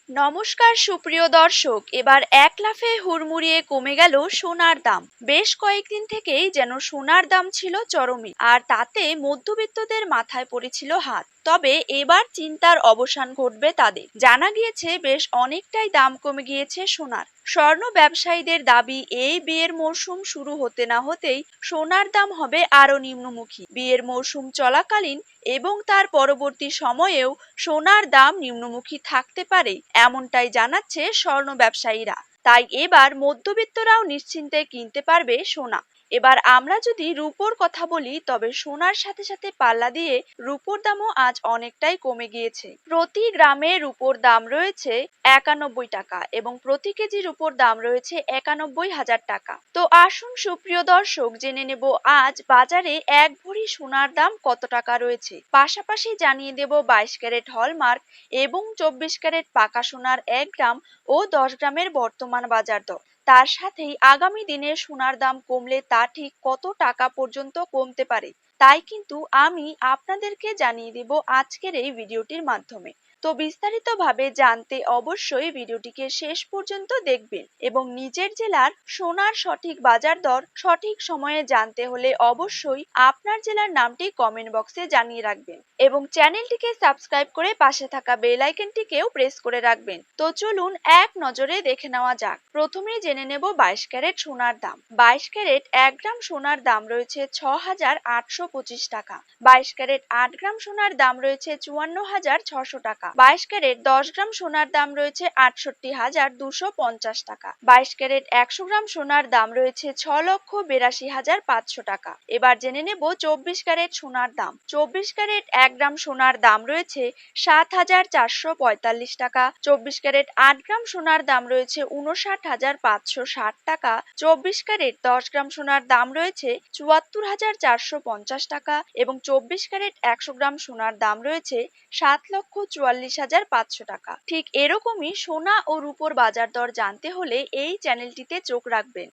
নমস্কার সুপ্রিয় দর্শক, এবার এক লাফে হুড়মুড়িয়ে কমে গেল সোনার দাম। বেশ কয়েকদিন থেকেই যেন সোনার দাম ছিল চরমে, আর তাতে মধ্যবিত্তদের মাথায় পড়েছিল হাত। তবে এবার চিন্তার অবসান ঘটবে তাদের। জানা গিয়েছে বেশ অনেকটাই দাম কমে গিয়েছে সোনার। স্বর্ণ ব্যবসায়ীদের দাবি, এই বিয়ের মরশুম শুরু হতে না হতেই সোনার দাম হবে আরো নিম্নমুখী। বিয়ের মরশুম চলাকালীন এবং তার পরবর্তী সময়েও সোনার দাম নিম্নমুখী থাকতে পারে, এমনটাই জানাচ্ছে স্বর্ণ ব্যবসায়ীরা। তাই এবার মধ্যবিত্তরাও নিশ্চিন্তে কিনতে পারবে সোনা। এবার আমরা যদি রূপোর কথা বলি, তবে সোনার সাথে সাথে পাল্লা দিয়ে রূপোর দামও আজ অনেকটাই কমে গিয়েছে। প্রতি গ্রামে রূপোর দাম রয়েছে 91 টাকা এবং প্রতি কেজি রূপোর দাম রয়েছে 91,000 টাকা। তো আসুন সুপ্রিয় দর্শক, জেনে নেব আজ বাজারে এক ভরি সোনার দাম কত টাকা রয়েছে। পাশাপাশি জানিয়ে দেব 22 ক্যারেট হলমার্ক এবং 24 ক্যারেট পাকা সোনার 1 গ্রাম ও 10 গ্রামের বর্তমান বাজার দর। তার সাথেই আগামী দিনে সোনার দাম কমলে তা ঠিক কত টাকা পর্যন্ত কমতে পারে, তাই কিন্তু আমি আপনাদেরকে জানিয়ে দেব আজকের এই ভিডিওটির মাধ্যমে। তো বিস্তারিতভাবে জানতে অবশ্যই ভিডিওটিকে শেষ পর্যন্ত দেখবেন এবং নিজের জেলার সোনার সঠিক বাজার দর সঠিক সময়ে জানতে হলে অবশ্যই আপনার জেলার নামটি কমেন্ট বক্সে জানিয়ে রাখবেন এবং চ্যানেলটিকে সাবস্ক্রাইব করে পাশে থাকা বেল আইকনটিকেও প্রেস করে রাখবেন। তো চলুন এক নজরে দেখে নেওয়া যাক। প্রথমেই জেনে নেব 22 ক্যারেট সোনার দাম। 22 ক্যারেট 1 গ্রাম সোনার দাম রয়েছে 6,825 টাকা। 22 ক্যারেট 8 গ্রাম সোনার দাম রয়েছে 54,600 টাকা। 22 ক্যারেট 10 গ্রাম সোনার দাম রয়েছে 68,250 টাকা। 22 ক্যারেট 100 গ্রাম সোনার দাম রয়েছে 6,82,500 টাকা। এবার জেনে নেব 24 ক্যারেট সোনার দাম। 24 ক্যারেট 1 গ্রাম সোনার দাম রয়েছে 7,445 টাকা। 24 ক্যারেট 8 গ্রাম সোনার দাম রয়েছে 59,560 টাকা। 24 ক্যারেট 10 গ্রাম সোনার দাম রয়েছে 74,450 টাকা এবং 24 ক্যারেট 100 গ্রাম সোনার দাম রয়েছে 7,44,500 টাকা। ঠিক এরকমই সোনা ও রূপোর বাজার দর জানতে হলে এই চ্যানেলটিতে চোখ রাখবেন।